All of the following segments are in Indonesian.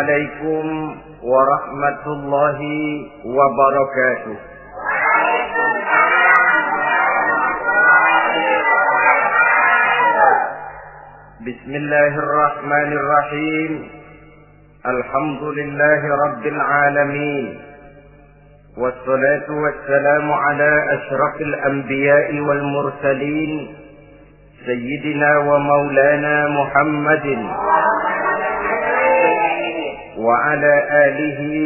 Assalamualaikum warahmatullahi wabarakatuh. Bismillahirrahmanirrahim. Alhamdulillahi rabbil alamin. Wassalatu wassalamu ala asyrafil anbiya'i wal mursalin, Sayyidina wa maulana Muhammadin wa ala alihi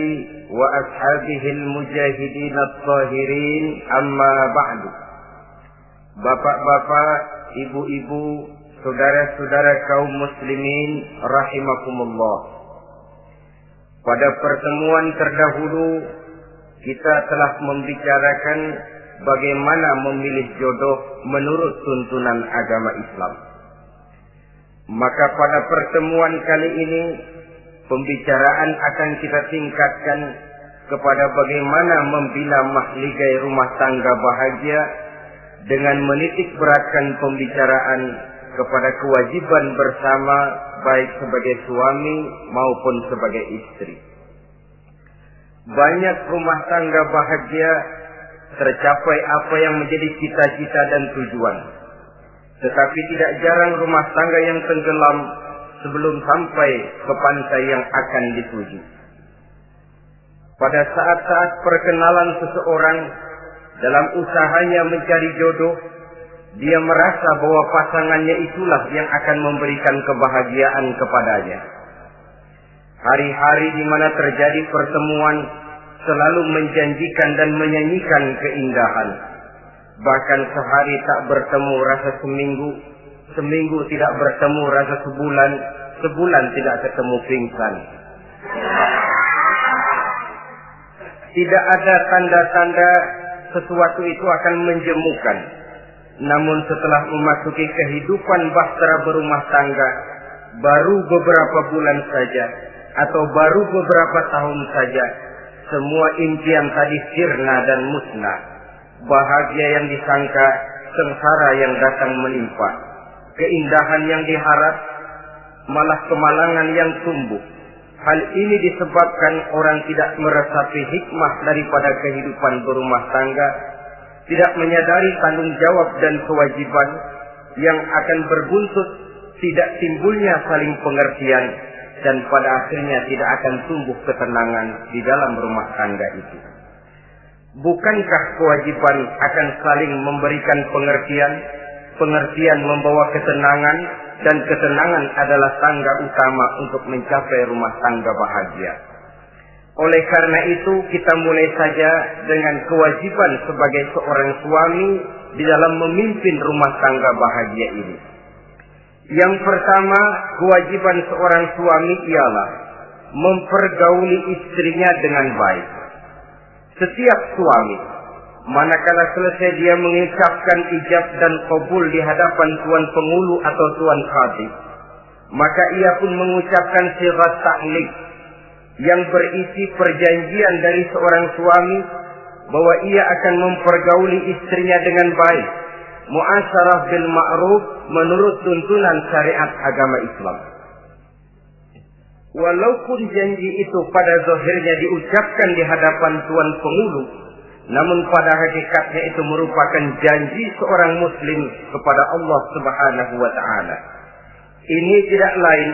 wa ashabihi al-mujahidin at-tahirin, amma ba'du. Bapak-bapak, ibu-ibu, saudara-saudara kaum muslimin rahimakumullah. Pada pertemuan terdahulu kita telah membicarakan bagaimana memilih jodoh menurut tuntunan agama Islam. Maka pada pertemuan kali ini pembicaraan akan kita tingkatkan kepada bagaimana membina mahligai rumah tangga bahagia dengan menitik beratkan pembicaraan kepada kewajiban bersama baik sebagai suami maupun sebagai istri. Banyak rumah tangga bahagia tercapai apa yang menjadi cita-cita dan tujuan. Tetapi tidak jarang rumah tangga yang tenggelam sebelum sampai ke pantai yang akan dituju. Pada saat-saat perkenalan seseorang dalam usahanya mencari jodoh, dia merasa bahwa pasangannya itulah yang akan memberikan kebahagiaan kepadanya. Hari-hari di mana terjadi pertemuan selalu menjanjikan dan menyanyikan keindahan. Bahkan sehari tak bertemu rasa seminggu, seminggu tidak bertemu rasa sebulan, sebulan tidak ketemu pingsan. Tidak ada tanda-tanda sesuatu itu akan menjemukan. Namun setelah memasuki kehidupan bahtera berumah tangga, baru beberapa bulan saja atau baru beberapa tahun saja, semua impian tadi sirna dan musnah. Bahagia yang disangka, sengsara yang datang menimpa. Keindahan yang diharap, malah kemalangan yang tumbuh. Hal ini disebabkan orang tidak meresapi hikmah daripada kehidupan berumah tangga, tidak menyadari tanggung jawab dan kewajiban yang akan berbuntut tidak timbulnya saling pengertian, dan pada akhirnya tidak akan tumbuh ketenangan di dalam rumah tangga itu. Bukankah kewajiban akan saling memberikan pengertian? Pengertian membawa ketenangan, dan ketenangan adalah tangga utama untuk mencapai rumah tangga bahagia. Oleh karena itu, kita mulai saja dengan kewajiban sebagai seorang suami di dalam memimpin rumah tangga bahagia ini. Yang pertama, kewajiban seorang suami ialah mempergauli istrinya dengan baik. Setiap suami, manakala selesai dia mengucapkan ijab dan qabul di hadapan tuan pengulu atau tuan khatib, maka ia pun mengucapkan sighat ta'liq yang berisi perjanjian dari seorang suami bahwa ia akan mempergauli istrinya dengan baik, muasyarah bil ma'ruf menurut tuntunan syariat agama Islam. Walaupun janji itu pada zahirnya diucapkan di hadapan tuan pengulu, namun pada hakikatnya itu merupakan janji seorang muslim kepada Allah Subhanahu wa taala. Ini tidak lain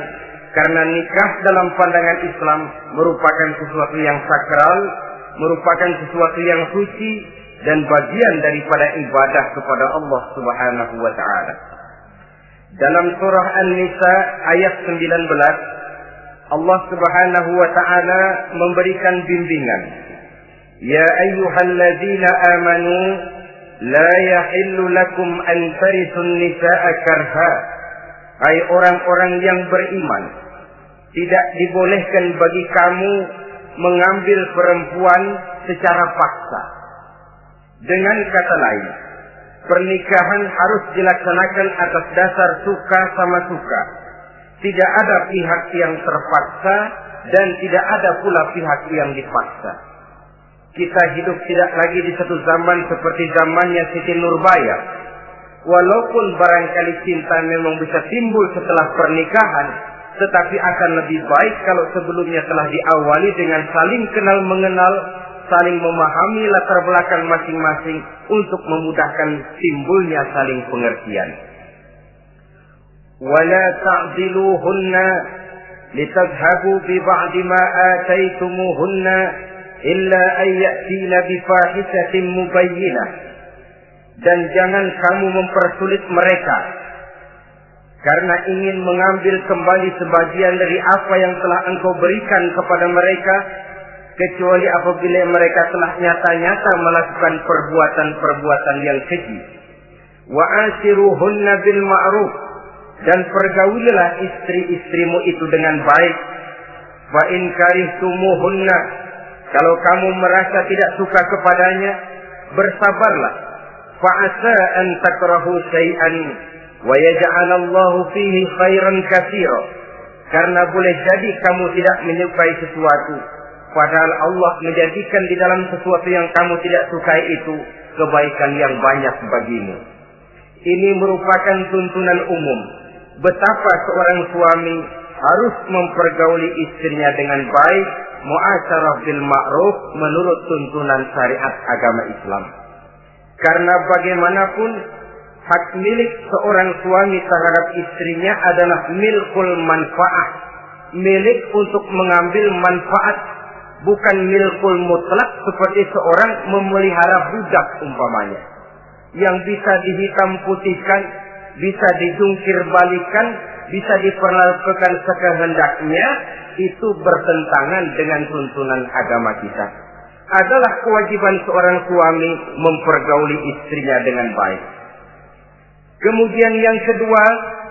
karena nikah dalam pandangan Islam merupakan sesuatu yang sakral, merupakan sesuatu yang suci dan bagian daripada ibadah kepada Allah Subhanahu wa taala. Dalam surah An-Nisa ayat 19, Allah Subhanahu wa taala memberikan bimbingan. Ya ayyuhalladzina amanu la yahillu lakum an tarisun nisaa karha. Hai orang-orang yang beriman, tidak dibolehkan bagi kamu mengambil perempuan secara paksa. Dengan kata lain, pernikahan harus dilaksanakan atas dasar suka sama suka. Tidak ada pihak yang terpaksa dan tidak ada pula pihak yang dipaksa. Kita hidup tidak lagi di satu zaman seperti zamannya Siti Nurbaya. Walaupun barangkali cinta memang bisa timbul setelah pernikahan, tetapi akan lebih baik kalau sebelumnya telah diawali dengan saling kenal mengenal, saling memahami latar belakang masing-masing untuk memudahkan timbulnya saling pengertian. Wala ta'diluhunna litadhhabu bi ba'di ma ataitumuhunna illa an ya'tina bi fahishatin mubayyinah. Dan jangan kamu mempersulit mereka karena ingin mengambil kembali sebagian dari apa yang telah engkau berikan kepada mereka, kecuali apabila mereka telah nyata-nyata melakukan perbuatan-perbuatan yang keji. Wa ashiruhunna bil ma'ruf, dan pergaulilah istri-istrimu itu dengan baik. Fa in karihtumuhunna, kalau kamu merasa tidak suka kepadanya, bersabarlah. Fa asa an takrahu syai'an wa yaj'alallahu fihi khairan katsira, karena boleh jadi kamu tidak menyukai sesuatu, padahal Allah menjadikan di dalam sesuatu yang kamu tidak sukai itu kebaikan yang banyak bagimu. Ini merupakan tuntunan umum betapa seorang suami harus mempergauli istrinya dengan baik, mu'asyarah bil ma'ruf, menurut tuntunan syariat agama Islam. Karena bagaimanapun hak milik seorang suami terhadap istrinya adalah milkul manfaat, milik untuk mengambil manfaat, bukan milkul mutlak seperti seorang memelihara budak umpamanya, yang bisa dihitam putihkan, bisa dijungkir balikan, bisa diperlakukan sekehendaknya. Itu bertentangan dengan tuntunan agama kita. Adalah kewajiban seorang suami mempergauli istrinya dengan baik. Kemudian yang kedua,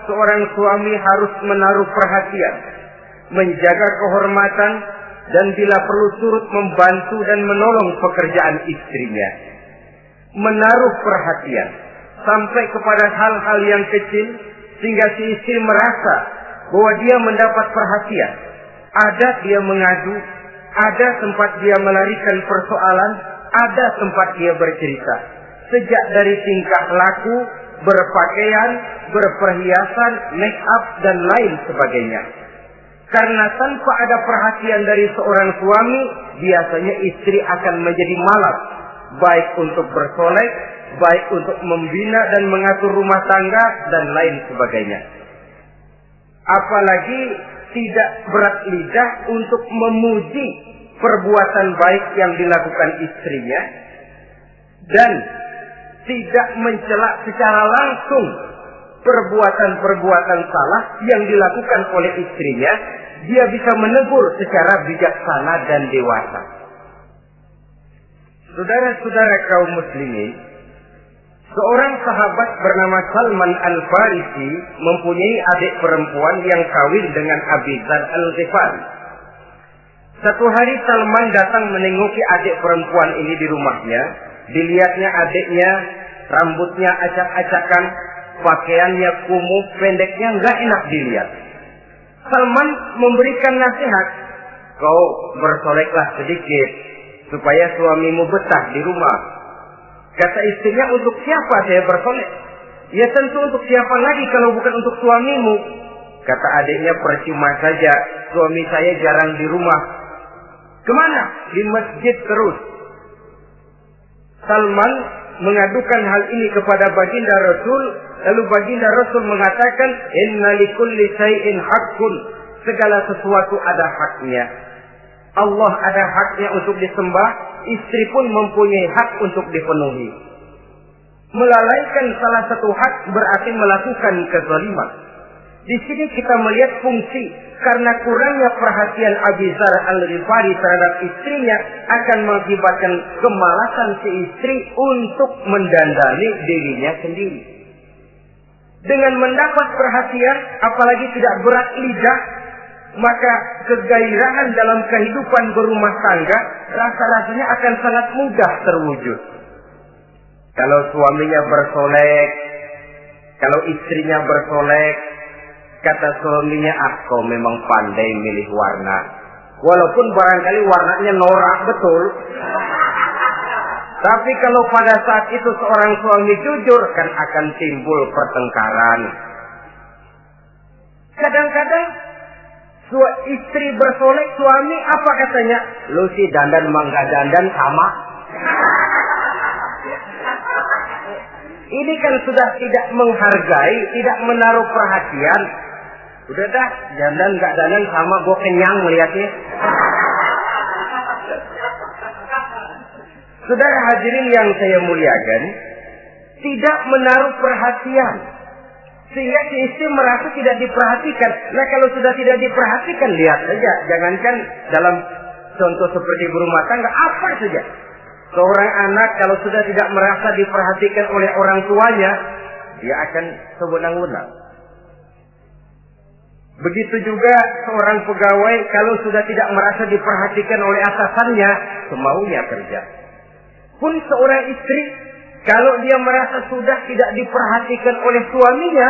seorang suami harus menaruh perhatian, menjaga kehormatan, dan bila perlu turut membantu dan menolong pekerjaan istrinya. Menaruh perhatian sampai kepada hal-hal yang kecil, sehingga si istri merasa bahwa dia mendapat perhatian. Ada dia mengadu, ada tempat dia melarikan persoalan, ada tempat dia bercerita. Sejak dari tingkah laku, berpakaian, berperhiasan, make up, dan lain sebagainya. Karena tanpa ada perhatian dari seorang suami, biasanya istri akan menjadi malas, baik untuk bersolek, baik untuk membina dan mengatur rumah tangga, dan lain sebagainya. Apalagi tidak berat lidah untuk memuji perbuatan baik yang dilakukan istrinya, dan tidak mencela secara langsung perbuatan-perbuatan salah yang dilakukan oleh istrinya. Dia bisa menegur secara bijaksana dan dewasa. Saudara-saudara kaum muslimin, seorang sahabat bernama Salman Al-Farisi mempunyai adik perempuan yang kawin dengan Abi Dzar Al-Ghifari. Satu hari Salman datang menengoki adik perempuan ini di rumahnya. Dilihatnya adiknya, rambutnya acak-acakan, pakaiannya kumuh, pendeknya nggak enak dilihat. Salman memberikan nasihat, kau bersoleklah sedikit supaya suamimu betah di rumah. Kata istrinya, untuk siapa saya bersolek? Ya tentu untuk siapa lagi kalau bukan untuk suamimu. Kata adiknya, percuma saja, suami saya jarang di rumah. Kemana? Di masjid terus. Salman mengadukan hal ini kepada baginda Rasul, lalu baginda Rasul mengatakan, inna likulli syai'in haqqun, segala sesuatu ada haknya. Allah ada haknya untuk disembah, istri pun mempunyai hak untuk dipenuhi. Melalaikan salah satu hak berarti melakukan kezaliman. Di sini kita melihat fungsi, karena kurangnya perhatian Abi Dzar Al-Ghifari terhadap istrinya akan mengakibatkan kemalasan si istri untuk mendandani dirinya sendiri. Dengan mendapat perhatian, apalagi tidak berat lidah, maka kegairahan dalam kehidupan berumah tangga rasa-rasanya akan sangat mudah terwujud. Kalau suaminya bersolek, kalau istrinya bersolek, kata suaminya, kau memang pandai milih warna. Walaupun barangkali warnanya norak betul. Tapi kalau pada saat itu seorang suami jujur, kan akan timbul pertengkaran. Kadang-kadang Istri bersolek, suami apa katanya? Lu sih dandan mangga dandan sama. Ini kan sudah tidak menghargai, tidak menaruh perhatian. Udah dah, dandan gak dandan sama, gue kenyang melihatnya. Saudara hadirin yang saya muliakan, tidak menaruh perhatian. Sehingga si istri merasa tidak diperhatikan. Nah kalau sudah tidak diperhatikan, lihat saja. Jangankan dalam contoh seperti berumah tangga, apa saja. Seorang anak kalau sudah tidak merasa diperhatikan oleh orang tuanya, dia akan sewenang-wenang. Begitu juga seorang pegawai kalau sudah tidak merasa diperhatikan oleh atasannya, semaunya kerja. Pun seorang istri, kalau dia merasa sudah tidak diperhatikan oleh suaminya,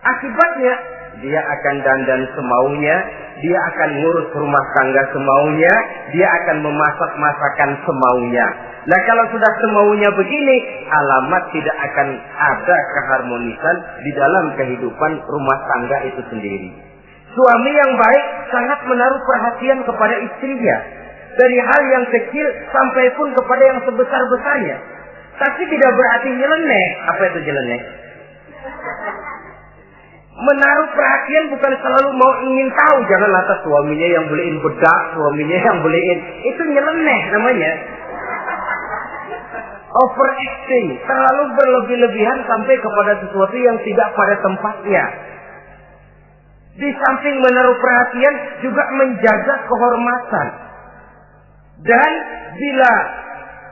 akibatnya dia akan dandan semaunya, dia akan ngurus rumah tangga semaunya, dia akan memasak masakan semaunya. Nah kalau sudah semaunya begini, alamat tidak akan ada keharmonisan di dalam kehidupan rumah tangga itu sendiri. Suami yang baik sangat menaruh perhatian kepada istrinya, dari hal yang kecil sampai pun kepada yang sebesar-besarnya. Tapi tidak berarti nyeleneh. Apa itu nyeleneh? Menaruh perhatian bukan selalu mau ingin tahu. Jangan lantas suaminya yang beliin bedak, suaminya yang beliin. Itu nyeleneh namanya. Overacting. Terlalu berlebih-lebihan sampai kepada sesuatu yang tidak pada tempatnya. Di samping menaruh perhatian juga menjaga kehormatan. Dan bila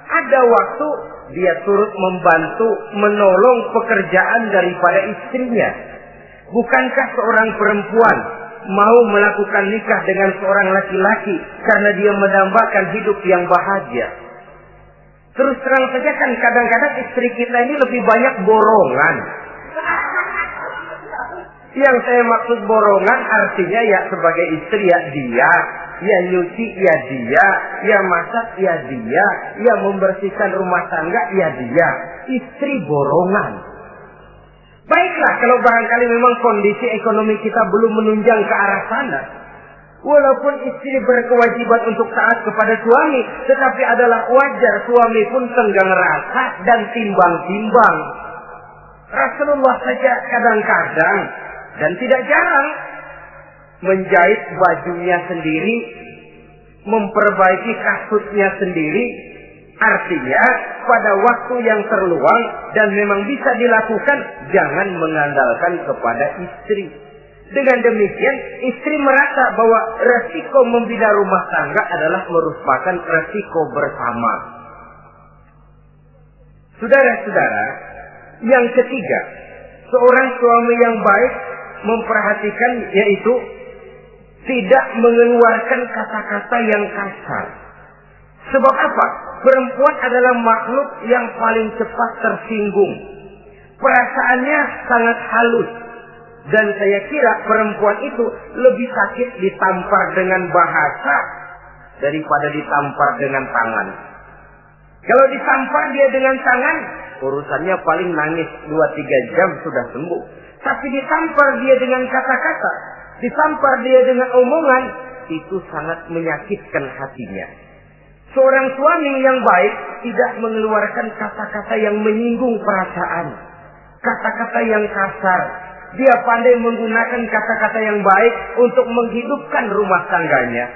ada waktu, dia turut membantu, menolong pekerjaan daripada istrinya. Bukankah seorang perempuan mau melakukan nikah dengan seorang laki-laki karena dia mendambakan hidup yang bahagia? Terus terang saja kan kadang-kadang istri kita ini lebih banyak borongan. Yang saya maksud borongan artinya ya sebagai istri ya dia, ya nyuci ya dia, ya masak ya dia, ya membersihkan rumah tangga ya dia. Istri borongan. Baiklah kalau barangkali memang kondisi ekonomi kita belum menunjang ke arah sana. Walaupun istri berkewajiban untuk taat kepada suami, tetapi adalah wajar suami pun tenggang rasa dan timbang-timbang. Rasulullah saja kadang-kadang dan tidak jarang menjahit bajunya sendiri, memperbaiki kasutnya sendiri. Artinya pada waktu yang terluang dan memang bisa dilakukan, jangan mengandalkan kepada istri. Dengan demikian istri merasa bahwa resiko membina rumah tangga adalah merupakan resiko bersama. Saudara-saudara, yang ketiga, seorang suami yang baik memperhatikan yaitu tidak mengeluarkan kata-kata yang kasar. Sebab apa? Perempuan adalah makhluk yang paling cepat tersinggung. Perasaannya sangat halus. Dan saya kira perempuan itu lebih sakit ditampar dengan bahasa daripada ditampar dengan tangan. Kalau ditampar dia dengan tangan, urusannya paling nangis 2-3 jam sudah sembuh. Tapi ditampar dia dengan kata-kata, ditampar dia dengan omongan, itu sangat menyakitkan hatinya. Seorang suami yang baik tidak mengeluarkan kata-kata yang menyinggung perasaan, kata-kata yang kasar. Dia pandai menggunakan kata-kata yang baik untuk menghidupkan rumah tangganya.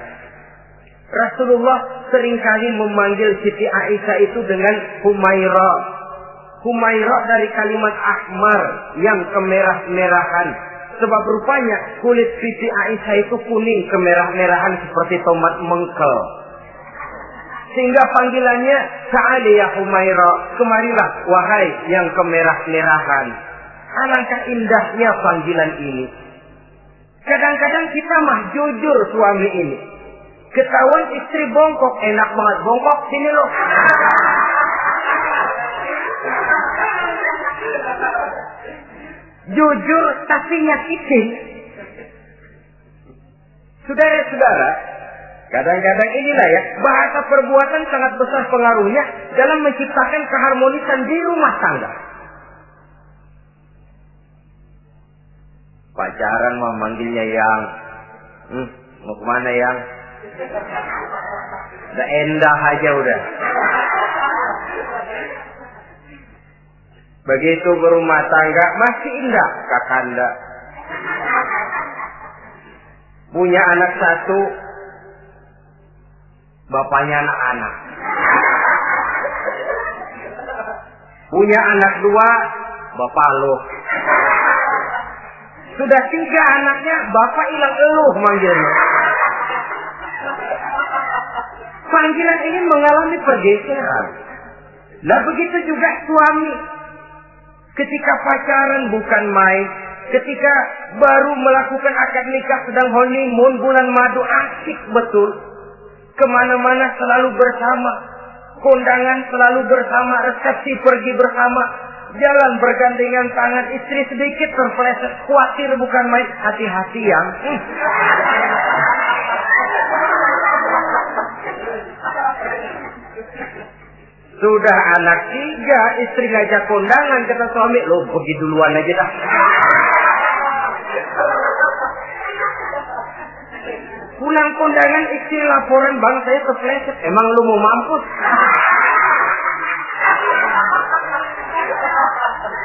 Rasulullah seringkali memanggil Siti Aisyah itu dengan Humaira. Humaira dari kalimat ahmar yang kemerah-merahan. Sebab rupanya kulit Siti Aisyah itu kuning kemerah-merahan seperti tomat mengkel. Sehingga panggilannya Sa'ali ya Humaira, kemarilah wahai yang kemerah-merahan. Alangkah indahnya panggilan ini. Kadang-kadang kita mah jujur suami ini. Ketahuan istri bongkok, enak banget bongkok, sini loh. Jujur tapi nyakitin. Saudara-saudara, kadang-kadang inilah ya, bahasa perbuatan sangat besar pengaruhnya dalam menciptakan keharmonisan di rumah tangga. Pacaran mah manggilnya yang, Mau kemana yang? Udah endah aja udah. Begitu berumah tangga masih indah kakanda. Punya anak satu, bapaknya anak-anak. Punya anak dua, bapak lo. Sudah 3 anaknya, bapak hilang eluh manggilnya. Panggilan ini mengalami pergeseran. Nah begitu juga suami. Ketika pacaran bukan main. Ketika baru melakukan akad nikah sedang honeymoon bulan madu, asik betul. Kemana-mana selalu bersama. Kondangan selalu bersama. Resepsi pergi bersama. Jalan bergandengan tangan. Istri sedikit terpeleset. Khawatir bukan main. Hati-hati yang. Sudah anak 3, istri ngajak kondangan, kata suami, lo pergi duluan aja dah. Pulang kondangan, istri laporan, bang saya kepleset. Emang lo mau mampus?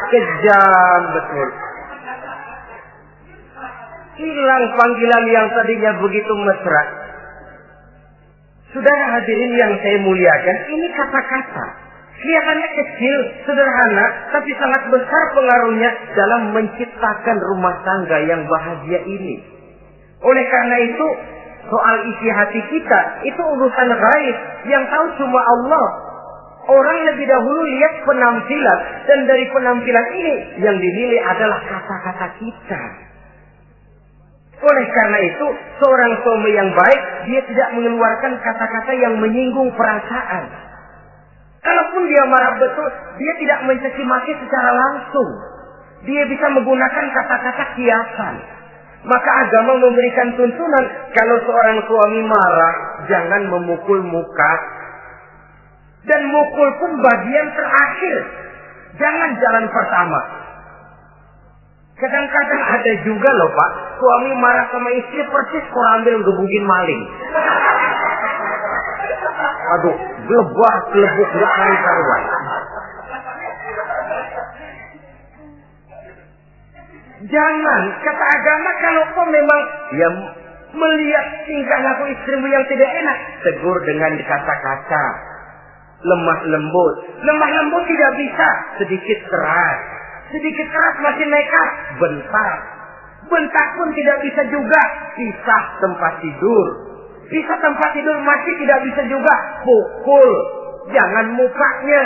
Kejam betul. Hilang panggilan yang tadinya begitu mesra. Saudara hadirin yang saya muliakan, ini kata-kata kelihatannya kecil, sederhana, tapi sangat besar pengaruhnya dalam menciptakan rumah tangga yang bahagia ini. Oleh karena itu, soal isi hati kita, itu urusan gaib yang tahu cuma Allah. Orang lebih dahulu lihat penampilan, dan dari penampilan ini yang dinilai adalah kata-kata kita. Oleh karena itu, seorang suami yang baik, dia tidak mengeluarkan kata-kata yang menyinggung perasaan. Kalaupun dia marah betul, dia tidak mencaci maki secara langsung. Dia bisa menggunakan kata-kata kiasan. Maka agama memberikan tuntunan, kalau seorang suami marah, jangan memukul muka. Dan mukul pun bagian terakhir. Jangan jalan pertama. Kadang-kadang ada juga loh Pak, suami marah sama istri persis ambil gebugin maling. Aduh, gelebuk gak karuan. Jangan, kata agama, kalau kau memang ya melihat tingkah laku istrimu yang tidak enak, tegur dengan kata-kata lemah lembut. Lemah lembut tidak bisa, sedikit keras. Sedikit keras masih nekat, bentak. Bentak pun tidak bisa juga, pisah tempat tidur. Pisah tempat tidur masih tidak bisa juga, pukul. Jangan mukanya,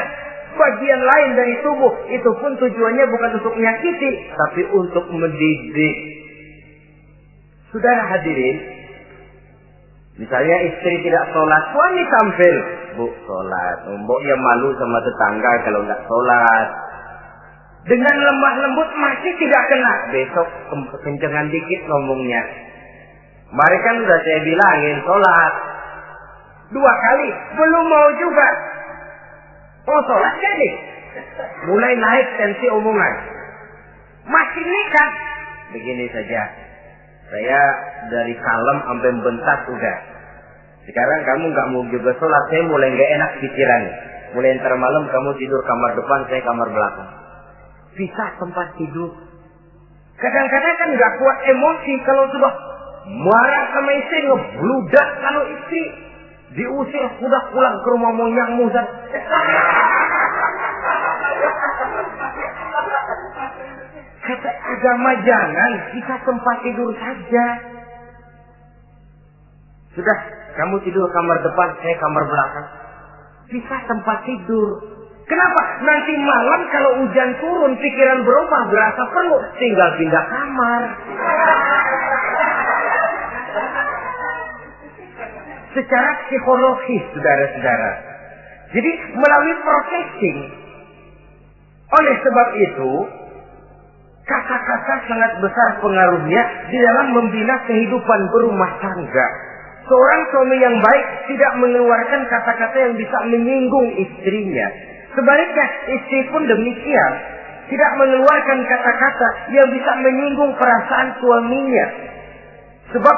bagian lain dari tubuh. Itu pun tujuannya bukan untuk menyakiti, tapi untuk mendidik. Saudara hadirin, misalnya istri tidak sholat, suami tampil. Bu, sholat. Mboknya malu sama tetangga kalau nggak sholat. Dengan lemah lembut masih tidak kena. Besok kencengan dikit ngomongnya. Mari kan udah saya bilangin sholat 2 kali, belum mau juga. Oh sholat jadi. Mulai naik tensi omongan. Masih nikah. Begini saja. Saya dari kalem sampai bentak udah. Sekarang kamu nggak mau juga sholat, saya mulai nggak enak pikiran. Mulai ntar malam kamu tidur kamar depan, saya kamar belakang. Pisah tempat tidur. Kadang-kadang kan nggak kuat emosi kalau sudah marah sama istri, ngebludak kalau istri diusir sudah pulang ke rumah moyangmu dan kata agama jangan, pisah tempat tidur saja. Sudah, kamu tidur kamar depan, saya kamar belakang. Pisah tempat tidur. Kenapa? Nanti malam kalau hujan turun, pikiran berubah, berasa perlu, tinggal pindah kamar. Secara psikologis, saudara-saudara. Jadi melalui processing. Oleh sebab itu, kata-kata sangat besar pengaruhnya di dalam membina kehidupan berumah tangga. Seorang suami yang baik tidak mengeluarkan kata-kata yang bisa menyinggung istrinya. Sebaliknya, istri pun demikian. Tidak mengeluarkan kata-kata yang bisa menyinggung perasaan suaminya. Sebab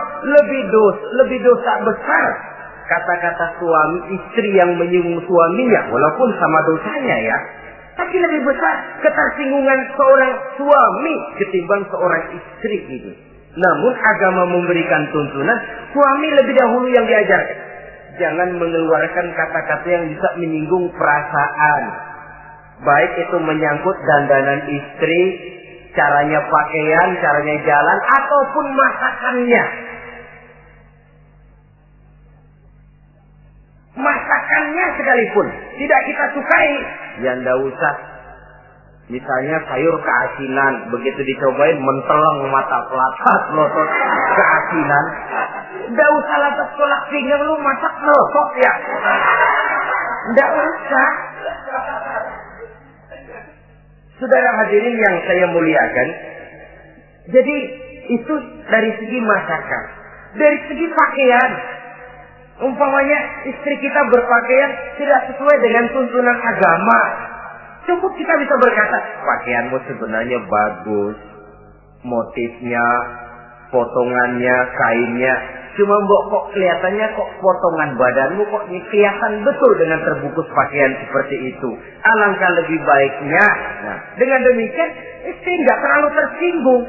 lebih dosa besar kata-kata suami istri yang menyinggung suaminya, walaupun sama dosanya ya. Tapi lebih besar ketersinggungan seorang suami ketimbang seorang istri itu. Namun agama memberikan tuntunan suami lebih dahulu yang diajarkan. Jangan mengeluarkan kata-kata yang bisa menyinggung perasaan. Baik itu menyangkut dandanan istri, caranya pakaian, caranya jalan, ataupun masakannya. Masakannya sekalipun tidak kita sukai, ya ndak usah. Misalnya sayur keasinan, begitu dicobain menteleng mata pelatat, melotot keasinan. Ndak usah lantas tolak pinggang lu masak melotot ya. Ndak usah. Saudara hadirin yang saya muliakan, jadi itu dari segi masakan. Dari segi pakaian, umpamanya istri kita berpakaian tidak sesuai dengan tuntunan agama, cukup kita bisa berkata, pakaianmu sebenarnya bagus, motifnya, potongannya, kainnya, cuma kok kelihatannya kok potongan badanmu kok kelihatan betul dengan terbungkus pakaian seperti itu. Alangkah lebih baiknya, nah, dengan demikian istri nggak terlalu tersinggung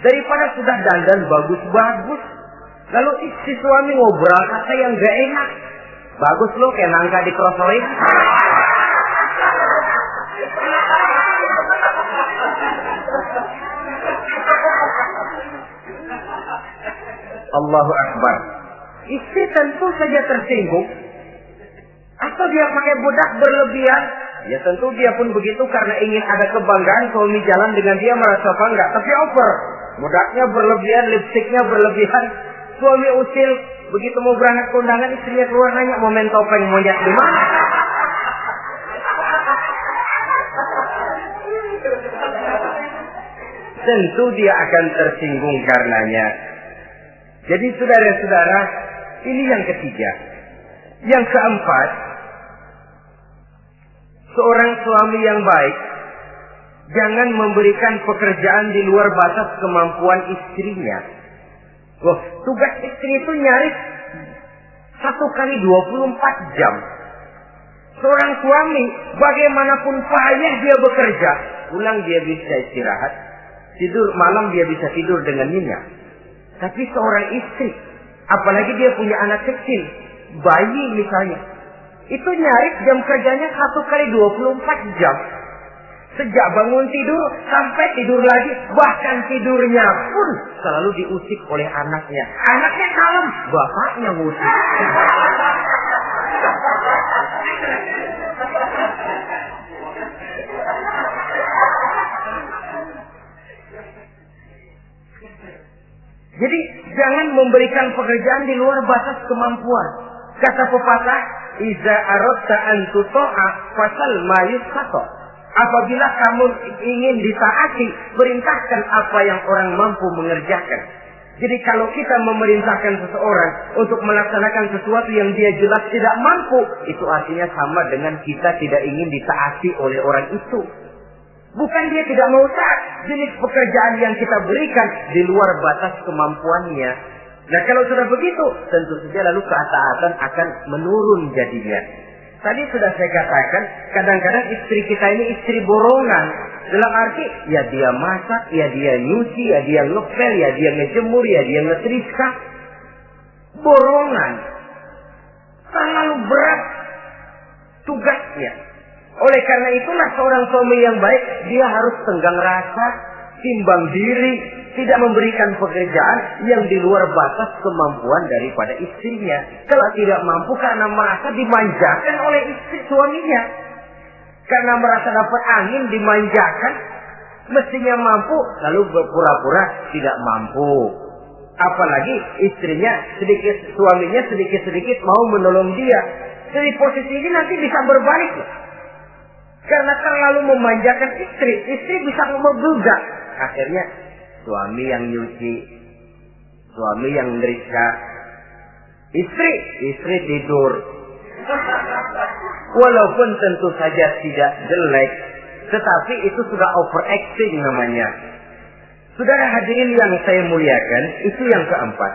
daripada sudah dandan bagus-bagus. Lalu istri suami ngobrol kata yang gak enak. Bagus lo kayak nangka dikerosoin. Allahu Akbar. Istri tentu saja tersinggung. Atau dia pakai bedak berlebihan. Ya tentu dia pun begitu karena ingin ada kebanggaan suami jalan dengan dia merasa bangga. Tapi over. Bedaknya berlebihan, lipstiknya berlebihan. Suami usil, begitu mau berangkat kondangan istrinya keluar nanya mau main topeng monyet di mana? Tentu dia akan tersinggung karenanya. Jadi saudara-saudara, ini yang ketiga. Yang keempat, seorang suami yang baik jangan memberikan pekerjaan di luar batas kemampuan istrinya. Loh, tugas istri itu nyaris 1 kali 24 jam. Seorang suami, bagaimanapun payah dia bekerja, pulang dia bisa istirahat, tidur malam dia bisa tidur dengan nyenyak. Tapi seorang istri, apalagi dia punya anak kecil, bayi misalnya, itu nyaris jam kerjanya 1 kali 24 jam. Sejak bangun tidur sampai tidur lagi, bahkan tidurnya pun selalu diusik oleh anaknya. Anaknya kalem, bapaknya ngusik. Jadi jangan memberikan pekerjaan di luar batas kemampuan. Kata pepatah, "Iza aradta an tuta'a fasal ma yustata." Apabila kamu ingin ditaati, perintahkan apa yang orang mampu mengerjakan. Jadi kalau kita memerintahkan seseorang untuk melaksanakan sesuatu yang dia jelas tidak mampu, itu artinya sama dengan kita tidak ingin ditaati oleh orang itu. Bukan dia tidak mau taat, jenis pekerjaan yang kita berikan di luar batas kemampuannya. Nah kalau sudah begitu, tentu saja lalu ketaatan akan menurun jadinya. Tadi sudah saya katakan, kadang-kadang istri kita ini istri borongan. Dalam arti, ya dia masak, ya dia nyuci, ya dia ngepel, ya dia ngejemur, ya dia ngetriska. Borongan. Terlalu berat tugasnya. Oleh karena itulah seorang suami yang baik, dia harus tenggang rasa, timbang diri, tidak memberikan pekerjaan yang di luar batas kemampuan daripada istrinya. Kalau tidak mampu karena merasa dimanjakan oleh istri suaminya. Karena merasa dapat angin dimanjakan, mestinya mampu, lalu berpura-pura tidak mampu. Apalagi istrinya suaminya sedikit-sedikit mau menolong dia. Jadi posisi ini nanti bisa berbalik. Karena terlalu memanjakan istri bisa membludak. Akhirnya suami yang nyuci, suami yang ngerika, istri tidur. Walaupun tentu saja tidak jelek, tetapi itu sudah overacting namanya. Saudara hadirin yang saya muliakan, itu yang keempat.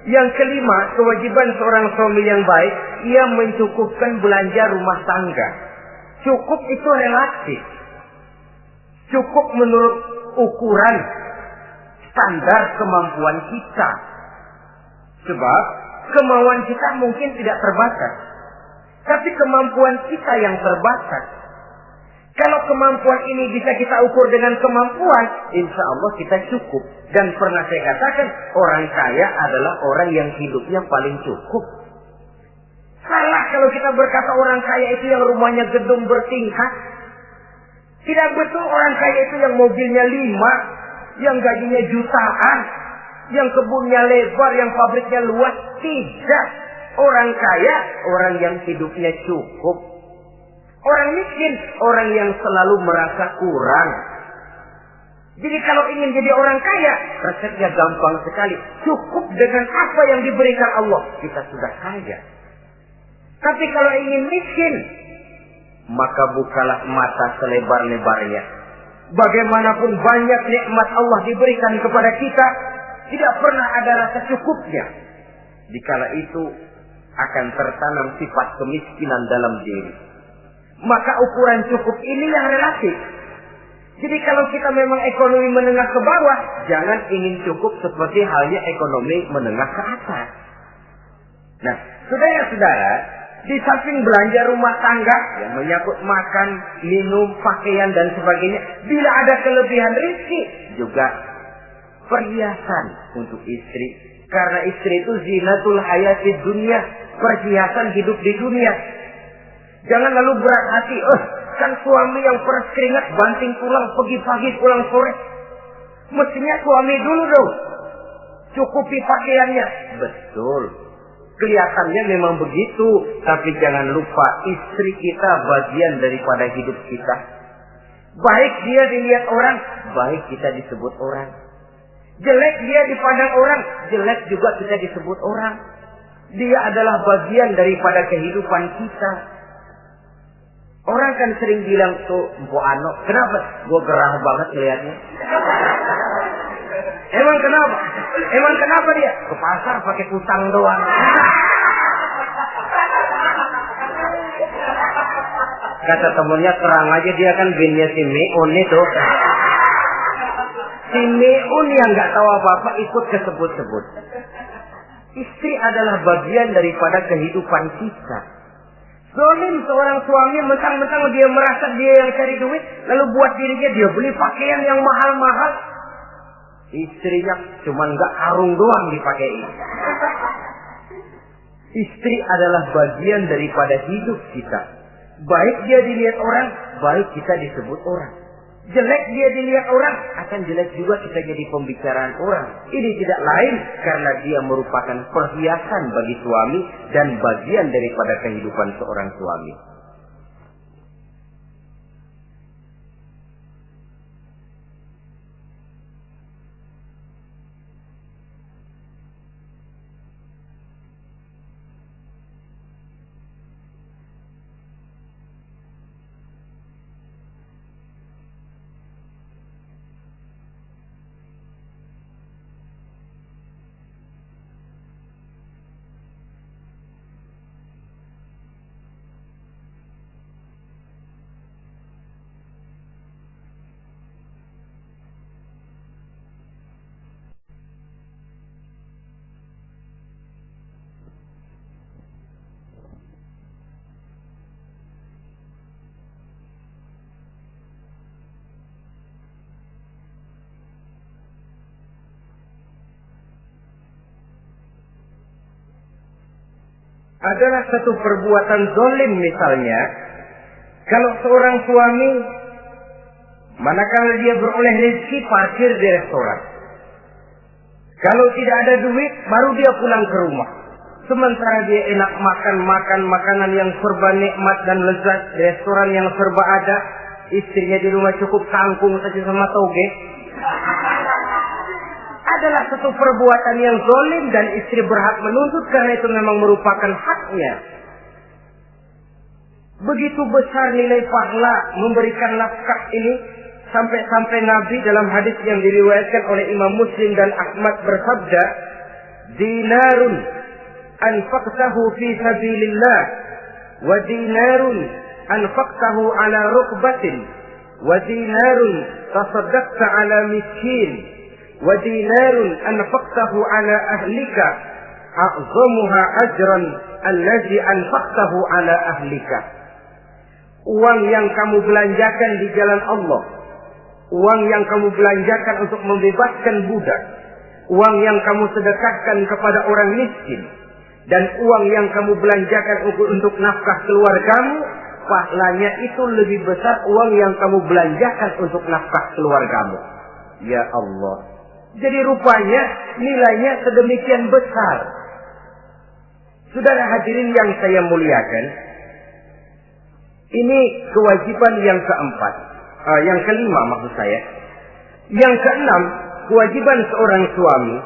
Yang kelima, kewajiban seorang suami yang baik, ia mencukupkan belanja rumah tangga. Cukup itu relatif. Cukup menurut ukuran standar kemampuan kita. Sebab kemauan kita mungkin tidak terbatas. Tapi kemampuan kita yang terbatas. Kalau kemampuan ini bisa kita ukur dengan kemampuan, insya Allah kita cukup. Dan pernah saya katakan, orang kaya adalah orang yang hidupnya paling cukup. Salah kalau kita berkata orang kaya itu yang rumahnya gedung bertingkat. Tidak betul orang kaya itu yang mobilnya 5, yang gajinya jutaan, yang kebunnya lebar, yang pabriknya luas. Tidak. Orang kaya, orang yang hidupnya cukup. Orang miskin, orang yang selalu merasa kurang. Jadi kalau ingin jadi orang kaya, resepnya gampang sekali. Cukup dengan apa yang diberikan Allah, kita sudah kaya. Tapi kalau ingin miskin, maka bukalah mata selebar-lebarnya. Bagaimanapun banyak nikmat Allah diberikan kepada kita, tidak pernah ada rasa cukupnya. Dikala itu akan tertanam sifat kemiskinan dalam diri. Maka ukuran cukup ini yang relatif. Jadi kalau kita memang ekonomi menengah ke bawah, jangan ingin cukup seperti halnya ekonomi menengah ke atas. Nah, saudara-saudara, di samping belanja rumah tangga yang menyangkut makan, minum, pakaian dan sebagainya, bila ada kelebihan rezeki, juga perhiasan untuk istri. Karena istri itu zinatul hayatid dunia, perhiasan hidup di dunia. Jangan lalu berat hati, kan suami yang peras keringat banting tulang pergi pagi pulang sore. Mestinya suami dulu dong cukupi pakaiannya. Betul, kelihatannya memang begitu, tapi jangan lupa istri kita bagian daripada hidup kita. Baik dia dilihat orang, baik kita disebut orang. Jelek dia dipandang orang, jelek juga kita disebut orang. Dia adalah bagian daripada kehidupan kita. Orang kan sering bilang tuh, Mpo Ano, kenapa? Gue gerah banget lihatnya. Emang kenapa? Emang kenapa dia? Ke pasar pakai kutang doang. Kata temennya, terang aja dia kan binnya si Meun itu. Si Meun yang gak tahu apa-apa ikut kesebut-sebut. Istri adalah bagian daripada kehidupan kita. Zolim seorang suami mentang-mentang dia merasa dia yang cari duit, lalu buat dirinya dia beli pakaian yang mahal-mahal. Istrinya cuma nggak karung doang dipakai. Istri adalah bagian daripada hidup kita. Baik dia dilihat orang, baik kita disebut orang. Jelek dia dilihat orang, akan jelek juga kita jadi pembicaraan orang. Ini tidak lain karena dia merupakan perhiasan bagi suami dan bagian daripada kehidupan seorang suami. Adalah satu perbuatan zalim misalnya, kalau seorang suami manakala dia beroleh rezeki parkir di restoran. Kalau tidak ada duit baru dia pulang ke rumah. Sementara dia enak makan makanan yang serba nikmat dan lezat di restoran yang serba ada, istrinya di rumah cukup kangkung saja sama toge. Adalah satu perbuatan yang zalim dan istri berhak menuntut karena itu memang merupakan haknya. Begitu besar nilai pahala memberikan nafkah ini, Sampai-sampai Nabi dalam hadis yang diriwayatkan oleh Imam Muslim dan Ahmad bersabda, dinarun anfaqtahu fi sabilillah wa dinarun anfaqtahu ala rukbatin wa dinarun tasaddaqta ala miskin wa dinarun anfaqtahu ala ahlika a'zamuha ajran allazi anfaqtahu ala ahlika. Uang yang kamu belanjakan di jalan Allah, uang yang kamu belanjakan untuk membebaskan budak, uang yang kamu sedekahkan kepada orang miskin, dan uang yang kamu belanjakan untuk nafkah keluargamu, pahalanya itu lebih besar uang yang kamu belanjakan untuk nafkah keluargamu. Ya Allah. Jadi rupanya nilainya sedemikian besar. Saudara hadirin yang saya muliakan, ini kewajiban yang keempat. Yang kelima maksud saya. Yang keenam, kewajiban seorang suami,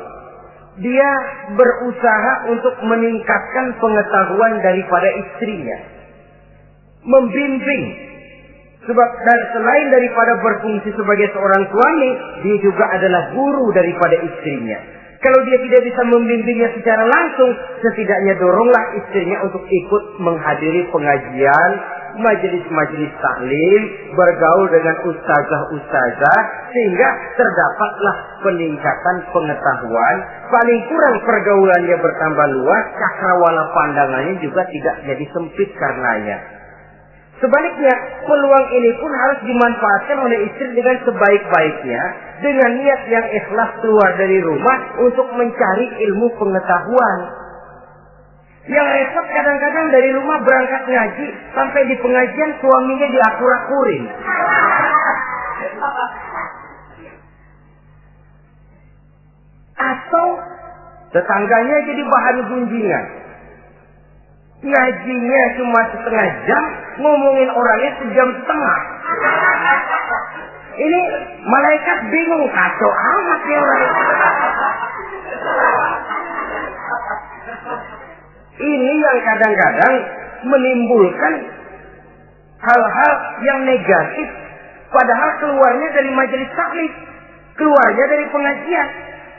dia berusaha untuk meningkatkan pengetahuan daripada istrinya, membimbing. Sebab selain daripada berfungsi sebagai seorang suami, dia juga adalah guru daripada istrinya. Kalau dia tidak bisa membimbingnya secara langsung, setidaknya doronglah istrinya untuk ikut menghadiri pengajian, majelis-majelis taklim, bergaul dengan ustazah-ustazah, sehingga terdapatlah peningkatan pengetahuan. Paling kurang pergaulannya bertambah luas, cakrawala pandangannya juga tidak jadi sempit karenanya. Sebaliknya, peluang ini pun harus dimanfaatkan oleh istri dengan sebaik-baiknya, dengan niat yang ikhlas keluar dari rumah untuk mencari ilmu pengetahuan. Yang repot kadang-kadang dari rumah berangkat ngaji, sampai di pengajian suaminya diakur-akurin. Atau tetangganya jadi bahan gunjingan. Ngajinya cuma setengah jam, ngomongin orangnya sejam setengah. Ini malaikat bingung, kacau amat ya orang. Ini yang kadang-kadang menimbulkan hal-hal yang negatif, padahal keluarnya dari majelis taklim, keluarnya dari pengajian.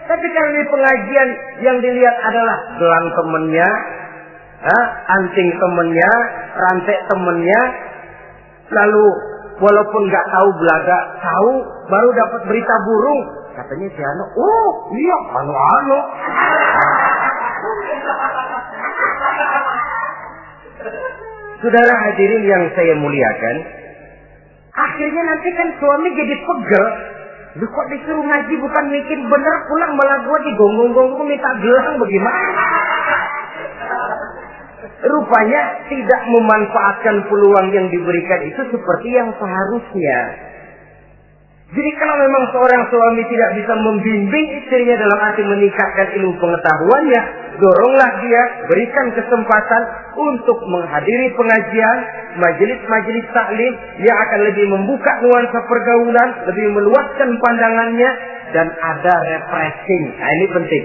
Tapi kalau di pengajian yang dilihat adalah gelang temennya, anting temennya, rantai temennya, lalu walaupun nggak tahu belaga, tahu baru dapat berita burung, katanya si Ano, oh iya anu. Saudara hadirin yang saya muliakan, akhirnya nanti kan suami jadi pegel. Lu kok disuruh ngaji bukan mikir bener, pulang malah gua digonggong-gonggong minta gelang, bagaimana? Rupanya tidak memanfaatkan peluang yang diberikan itu seperti yang seharusnya. Jadi kalau memang seorang suami tidak bisa membimbing istrinya dalam arti meningkatkan ilmu pengetahuannya, doronglah dia, berikan kesempatan untuk menghadiri pengajian, majelis-majelis taklim yang akan lebih membuka nuansa pergaulan, lebih meluaskan pandangannya, dan ada refreshing. Nah, ini penting.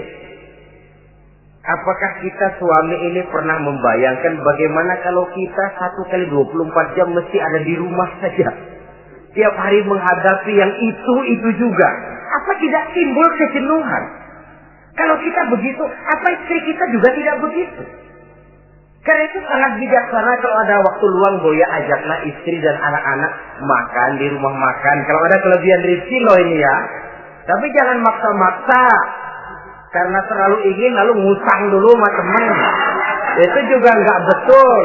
Apakah kita suami ini pernah membayangkan bagaimana kalau kita 1 kali 24 jam mesti ada di rumah saja? Tiap hari menghadapi yang itu juga. Apa tidak timbul kejenuhan? Kalau kita begitu, apa istri kita juga tidak begitu? Karena itu sangat bijaksana kalau ada waktu luang, Boya ajaklah istri dan anak-anak makan di rumah makan. Kalau ada kelebihan rezeki loh ini ya. Tapi jangan maksa-maksa. Karena terlalu ingin lalu ngutang dulu sama teman. Itu juga nggak betul.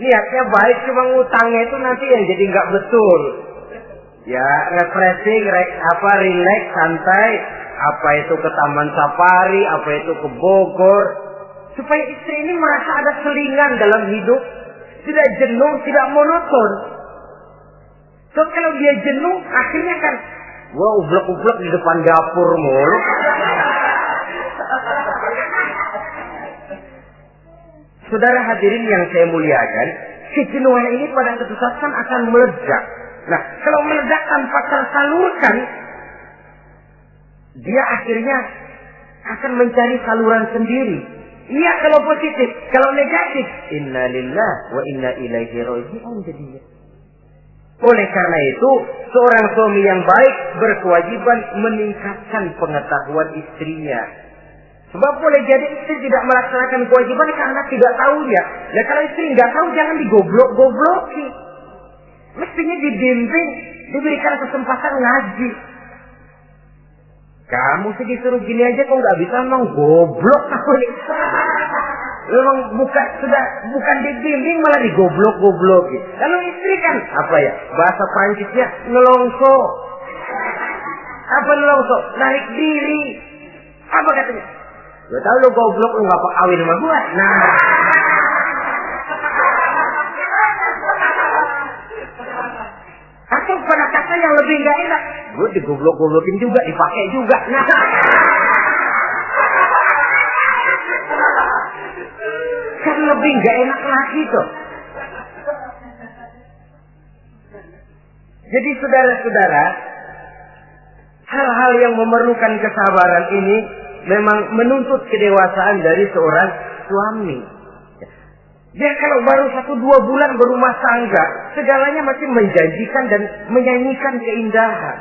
Niatnya baik, cuma ngutangnya itu nanti yang jadi nggak betul. Ya, refreshing, relax, santai. Apa itu ke Taman Safari, apa itu ke Bogor. Supaya istri ini merasa ada selingan dalam hidup. Tidak jenuh, tidak monoton. So kalau dia jenuh, akhirnya kan wah, ublek-ublek di depan dapur mulu. Saudara hadirin yang saya muliakan, kejenuhan ini pada suatu saat kan akan meledak. Nah, kalau meledak tanpa tersalurkan, dia akhirnya akan mencari saluran sendiri. Iya kalau positif, kalau negatif, inna lillahi wa inna ilaihi raji'un jadinya. Oleh karena itu, seorang suami yang baik berkewajiban meningkatkan pengetahuan istrinya. Sebab boleh jadi istri tidak melaksanakan kewajiban karena tidak tahunya. Nah kalau istri nggak tahu, jangan digoblok-gobloki. Mestinya dibimbing, diberikan kesempatan ngaji. Kamu sih disuruh gini aja kok nggak bisa, emang goblok aku nih. Memang bukan dibimbing malah digoblok-gobloki. Kalau istri kan apa ya? Bahasa Prancisnya nelongso. Apa nelongso? Narik diri. Apa katanya? Lo tahu lo goblok, lo nggak kawin sama gua. Nah. Atau pada kata yang lebih nggak enak, gue digoblok-goblokin juga, dipakai juga. Nah. Kan lebih nggak enak lagi tuh. Jadi saudara-saudara, hal-hal yang memerlukan kesabaran ini memang menuntut kedewasaan dari seorang suami. Dia kalau baru 1-2 bulan berumah tangga, segalanya masih menjanjikan dan menyanyikan keindahan.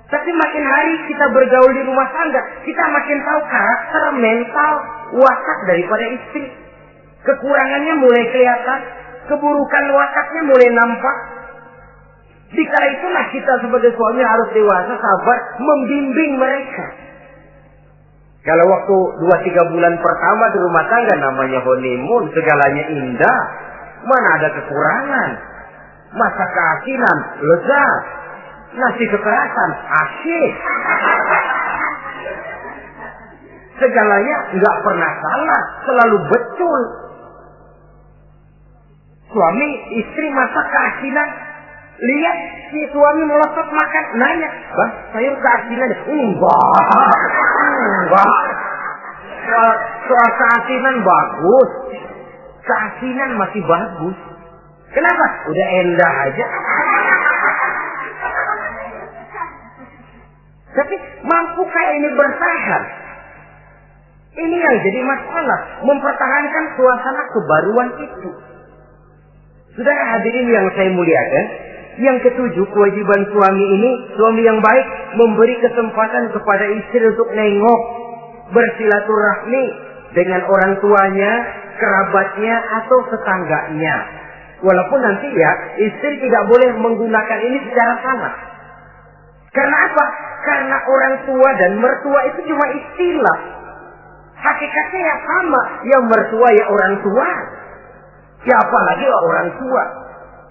Tapi makin hari kita bergaul di rumah tangga, kita makin tahu karakter, mental, watak daripada istri. Kekurangannya mulai kelihatan, keburukan wataknya mulai nampak. Dikala itulah kita sebagai suami harus dewasa, sabar, membimbing mereka. Kalau waktu 2-3 bulan pertama di rumah tangga namanya honeymoon, segalanya indah. Mana ada kekurangan? Masa keasinan, lezat. Nasi kekerasan, asyik. Segalanya nggak pernah salah, selalu betul. Suami, istri masa keasinan. Lihat si suami melotot makan, nanya, "Bang, sayur keasinan?" Enggak. Soal keasinan bagus. Keasinan masih bagus. Kenapa? Udah endah aja. Tapi mampukah ini bertahan? Ini yang jadi masalah, mempertahankan suasana kebaruan itu. Saudara hadirin yang saya muliakan, yang ketujuh, kewajiban suami ini, suami yang baik memberi kesempatan kepada istri untuk nengok, bersilaturahmi dengan orang tuanya, kerabatnya, atau tetangganya. Walaupun nanti ya, istri tidak boleh menggunakan ini secara sama. Karena apa? Karena orang tua dan mertua itu cuma istilah. Hakikatnya ya sama, yang mertua ya orang tua. Siapa lagi orang tua?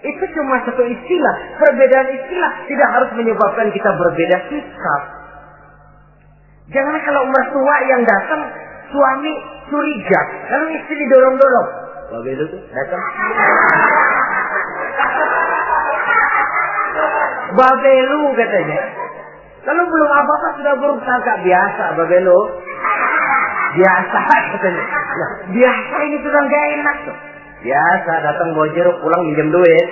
Itu cuma satu istilah. Perbedaan istilah tidak harus menyebabkan kita berbeda sikap. Jangan kalau mertua yang datang, suami curiga. Lalu istri didorong-dorong. Babe itu tuh datang. Babelu katanya. Lalu belum apa-apa sudah berusaha biasa babelu. Biasa katanya. Nah, biasa ini sudah gak enak tuh. Biasa datang bawa jeruk, pulang minjem duit.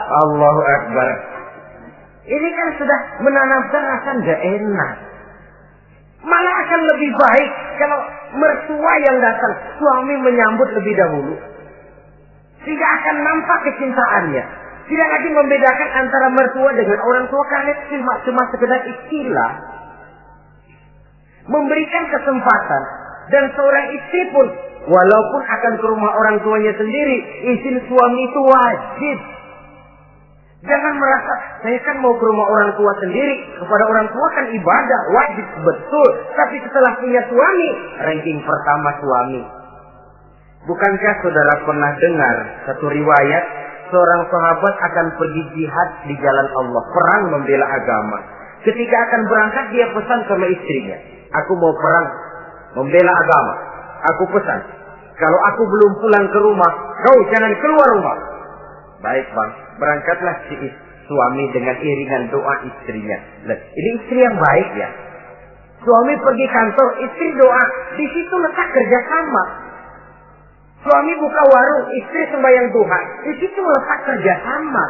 Allahu Akbar. Ini kan sudah menanamkan rasa gak enak. Malah akan lebih baik kalau mertua yang datang, suami menyambut lebih dahulu. Tidak akan nampak kecintaannya. Tidak lagi membedakan antara mertua dengan orang tua karena cuma sekedar istilah. Memberikan kesempatan. Dan seorang istri pun, walaupun akan ke rumah orang tuanya sendiri, izin suami itu wajib. Jangan merasa, saya kan mau ke rumah orang tua sendiri, kepada orang tua kan ibadah, wajib, betul. Tapi setelah punya suami, ranking pertama suami. Bukankah saudara pernah dengar satu riwayat, seorang sahabat akan pergi jihad di jalan Allah, perang membela agama. Ketika akan berangkat, dia pesan sama istrinya, "Aku mau perang membela agama. Aku pesan, kalau aku belum pulang ke rumah, kau jangan keluar rumah." Baik bang, berangkatlah si suami dengan iringan doa istrinya. Nah, ini istri yang baik ya. Suami pergi kantor, istri doa. Di situ letak kerjasama. Suami buka warung, istri sembahyang duha. Di situ letak kerjasama.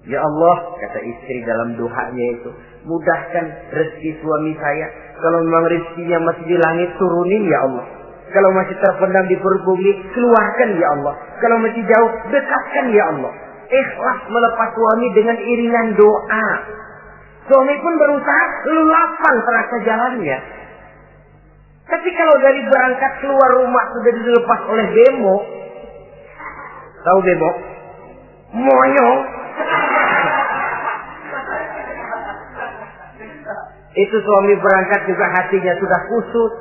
Ya Allah, kata istri dalam doanya itu, mudahkan rezeki suami saya. Kalau memang rezekinya masih di langit, turunin ya Allah. Kalau masih terpendam di perut bumi, keluarkan ya Allah. Kalau masih jauh, dekatkan ya Allah. Ikhlas melepas suami dengan iringan doa. Suami pun berusaha, lapang terasa jalannya. Tapi kalau dari berangkat keluar rumah sudah dilepas oleh bemo, tahu bemo? Monyong. Itu suami berangkat juga hatinya sudah kusut,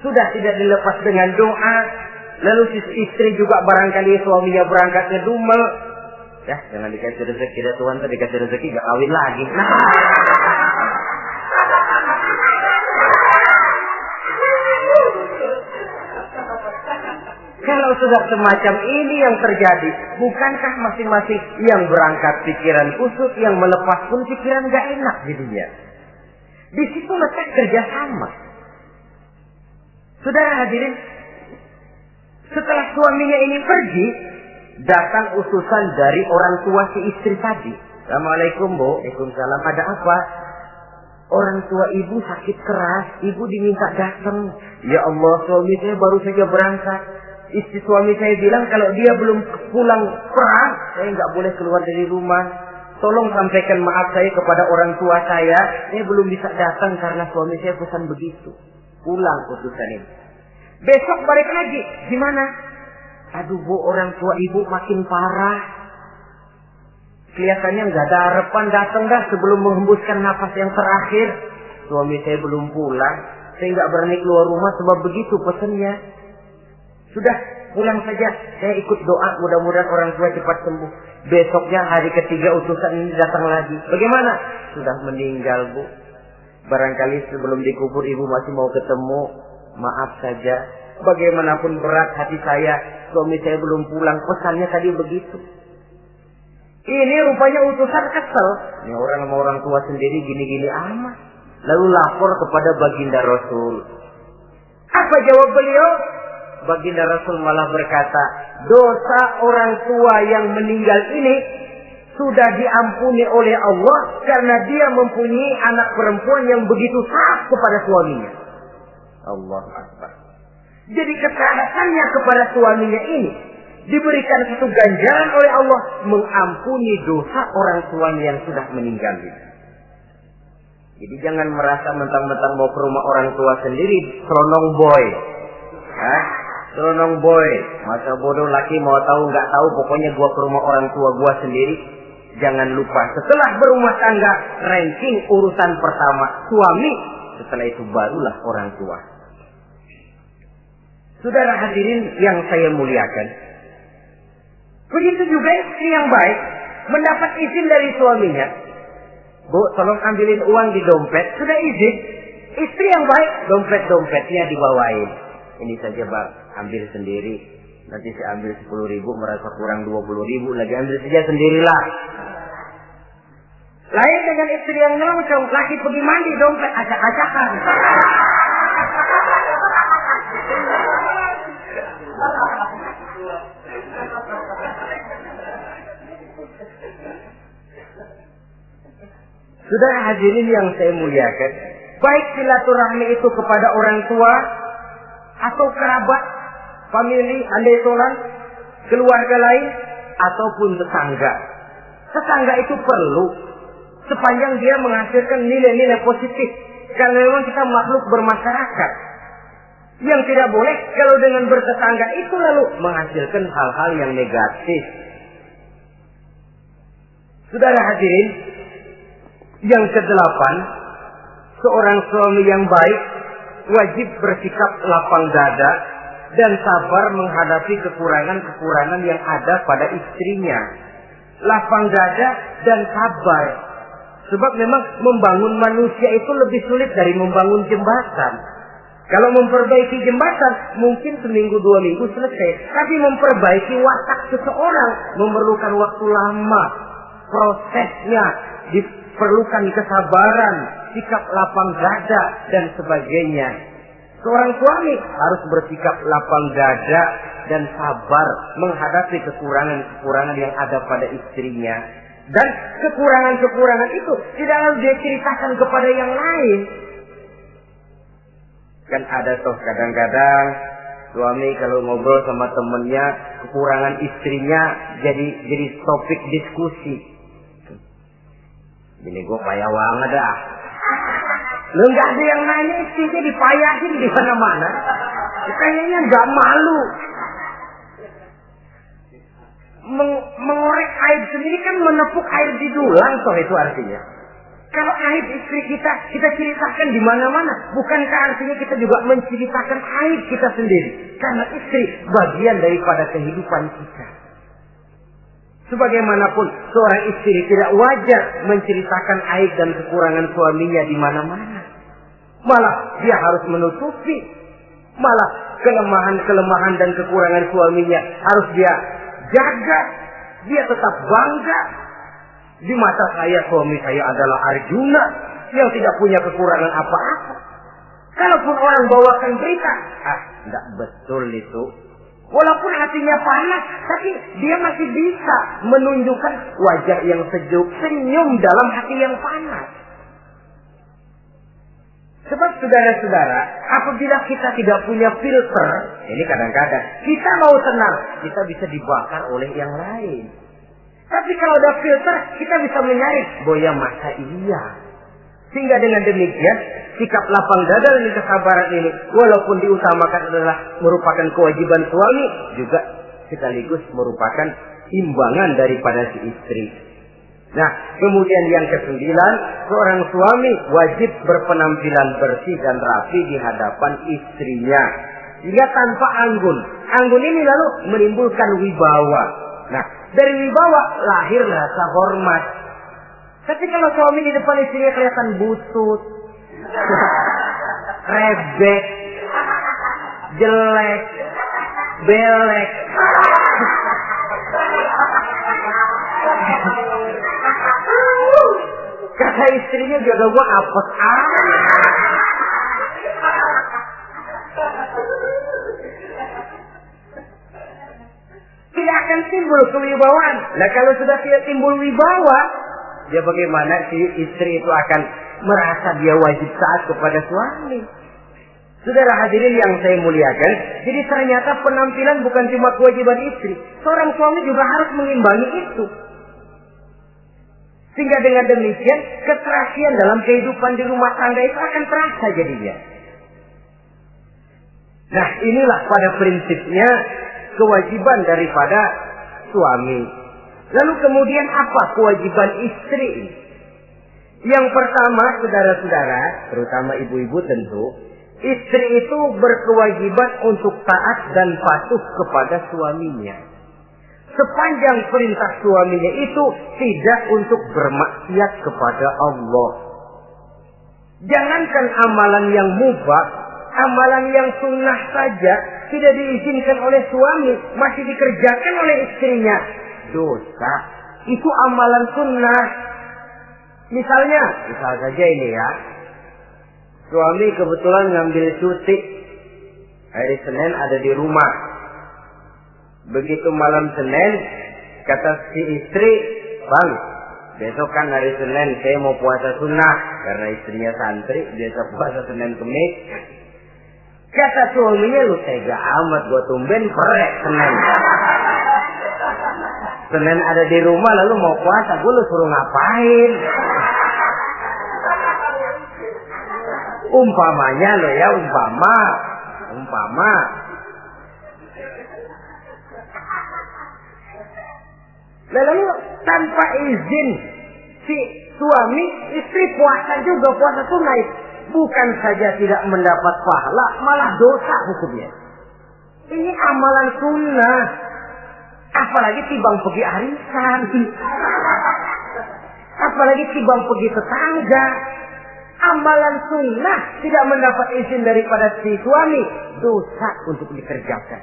sudah tidak dilepas dengan doa. Lalu si istri juga barangkali suaminya berangkat ngedumel. Ya, jangan dikasih rezeki dah Tuhan, tadi dikasih rezeki gak kawin lagi. Nah. Kalau sudah semacam ini yang terjadi, bukankah masing-masing yang berangkat pikiran kusut, yang melepas pun pikiran gak enak jadinya. Di situ letak kerjasama. Saudara hadirin, setelah suaminya ini pergi, datang utusan dari orang tua si istri tadi. Assalamualaikum Bu. Waalaikumsalam. Ada apa? Orang tua ibu sakit keras, ibu diminta datang. Ya Allah, suami saya baru saja berangkat. Istri suami saya bilang kalau dia belum pulang perang, saya nggak boleh keluar dari rumah. Tolong sampaikan maaf saya kepada orang tua saya belum bisa datang karena suami saya pesan begitu. Pulang utusan ini. Besok balik lagi. Gimana? Aduh Bu, orang tua ibu makin parah. Kelihatannya nggak ada harapan datang dah sebelum menghembuskan nafas yang terakhir. Suami saya belum pulang. Saya nggak berani keluar rumah sebab begitu pesannya. Sudah, pulang saja. Saya ikut doa, mudah-mudahan orang tua cepat sembuh. Besoknya hari ketiga utusan ini datang lagi. Bagaimana? Sudah meninggal Bu. Barangkali sebelum dikubur ibu masih mau ketemu. Maaf saja. Bagaimanapun berat hati saya, suami saya belum pulang. Pesannya tadi begitu. Ini rupanya utusan kesel. Ini orang sama orang tua sendiri gini-gini amat. Lalu lapor kepada baginda Rasul. Apa jawab beliau? Baginda Rasul malah berkata, dosa orang tua yang meninggal ini sudah diampuni oleh Allah karena dia mempunyai anak perempuan yang begitu taat kepada suaminya. Allahu Akbar. Jadi ketaatannya kepada suaminya ini diberikan satu ganjaran oleh Allah mengampuni dosa orang tuanya yang sudah meninggal ini. Jadi jangan merasa mentang-mentang mau ke rumah orang tua sendiri selonong boy. Selonong boy, masa bodoh laki mau tahu nggak tahu, pokoknya gua ke rumah orang tua gua sendiri. Jangan lupa setelah berumah tangga, ranking urusan pertama suami, setelah itu barulah orang tua. Saudara hadirin yang saya muliakan, begitu juga istri yang baik mendapat izin dari suaminya. Bu, tolong ambilin uang di dompet. Sudah izin. Istri yang baik, dompetnya dibawain. Ini saja Bang, ambil sendiri. Nanti saya ambil 10.000, merasa kurang 20.000, lagi ambil saja sendirilah. Lain dengan istri yang nongkrong, laki pergi mandi, dompet acak-acakan. Saudara hadirin yang saya muliakan, baik silaturahmi itu kepada orang tua atau kerabat, famili, andai tolan, keluarga lain, ataupun tetangga. Tetangga itu perlu sepanjang dia menghasilkan nilai-nilai positif. Karena memang kita makhluk bermasyarakat. Yang tidak boleh kalau dengan bertetangga itu lalu menghasilkan hal-hal yang negatif. Saudara hadirin, yang kedelapan, seorang suami yang baik wajib bersikap lapang dada dan sabar menghadapi kekurangan-kekurangan yang ada pada istrinya. Lapang dada dan sabar. Sebab memang membangun manusia itu lebih sulit dari membangun jembatan. Kalau memperbaiki jembatan mungkin seminggu 2 minggu selesai. Tapi memperbaiki watak seseorang memerlukan waktu lama. Prosesnya diperlukan kesabaran, sikap lapang dada dan sebagainya. Seorang suami harus bersikap lapang dada dan sabar menghadapi kekurangan-kekurangan yang ada pada istrinya. Dan kekurangan-kekurangan itu tidak harus dia ceritakan kepada yang lain. Kan ada toh kadang-kadang suami kalau ngobrol sama temennya kekurangan istrinya jadi topik diskusi. Ini gue payah banget dah. Lu nggak ada yang nanya istrinya dipayahin di mana-mana. Kayaknya nggak malu. Mengorek aib sendiri kan menepuk air di dulang toh itu artinya. Kalau aib istri kita ceritakan di mana-mana, bukankah artinya kita juga menceritakan aib kita sendiri? Karena istri bagian daripada kehidupan kita. Sebagaimanapun seorang istri tidak wajar menceritakan aib dan kekurangan suaminya di mana-mana. Malah dia harus menutupi. Malah kelemahan-kelemahan dan kekurangan suaminya harus dia jaga. Dia tetap bangga. Di mata saya suami saya adalah Arjuna yang tidak punya kekurangan apa-apa. Kalaupun orang bawakan berita, tidak betul itu. Walaupun hatinya panas, tapi dia masih bisa menunjukkan wajah yang sejuk, senyum dalam hati yang panas. Sebab saudara-saudara, apabila kita tidak punya filter, ini kadang-kadang kita mau tenang, kita bisa dibakar oleh yang lain. Tapi kalau ada filter, kita bisa menyaring, boya masa iya. Sehingga dengan demikian, sikap lapang dada dan kesabaran ini, walaupun diutamakan adalah merupakan kewajiban suami, juga sekaligus merupakan imbangan daripada si istri. Nah, kemudian yang ke-9, seorang suami wajib berpenampilan bersih dan rapi di hadapan istrinya. Sehingga tanpa anggun. Anggun ini lalu menimbulkan wibawa. Nah, dari wibawa lahir rasa hormat. Tapi kalau suami di depan istrinya kelihatan butut, rebek, jelek, belek, kata istrinya juga gua apes tidak akan timbul kewibawaan. Nah kalau sudah tidak timbul wibawa, dia bagaimana si istri itu akan merasa dia wajib taat kepada suami. Saudara hadirin yang saya muliakan, jadi ternyata penampilan bukan cuma kewajiban istri, seorang suami juga harus mengimbangi itu. Sehingga dengan demikian keserasian dalam kehidupan di rumah tangga itu akan terasa jadinya. Nah inilah pada prinsipnya kewajiban daripada suami. Lalu kemudian apa kewajiban istri? Yang pertama saudara-saudara, terutama ibu-ibu tentu, istri itu berkewajiban untuk taat dan patuh kepada suaminya. Sepanjang perintah suaminya itu tidak untuk bermaksiat kepada Allah. Jangankan amalan yang mubah, amalan yang sunnah saja tidak diizinkan oleh suami, masih dikerjakan oleh istrinya. Dosa. Itu amalan sunnah. Misal saja ini ya. Suami kebetulan ngambil cuti. Hari Senin ada di rumah. Begitu malam Senin, kata si istri, "Bang, besok kan hari Senin, saya mau puasa sunnah." Karena istrinya santri, biasa puasa Senin Kemis. Kata suaminya, "Lu tega amat, gua tumben perek Senin. Senin ada di rumah lalu mau puasa, gue lu suruh ngapain?" Umpamanya lo ya, umpama. Lalu tanpa izin si suami, istri puasa juga, puasa sunnah. Bukan saja tidak mendapat pahala, malah dosa hukumnya. Ini amalan sunnah. Apalagi tibang pergi arisan. Apalagi tibang pergi tetangga. Amalan sunnah tidak mendapat izin daripada si suami, dosa untuk dikerjakan.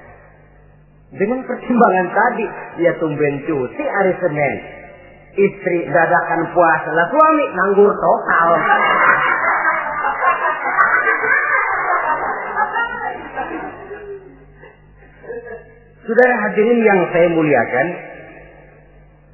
Dengan pertimbangan tadi, dia tumben cuti hari Senin. Istri dadakan puasa, lah suami nganggur total. Saudara hadirin yang saya muliakan,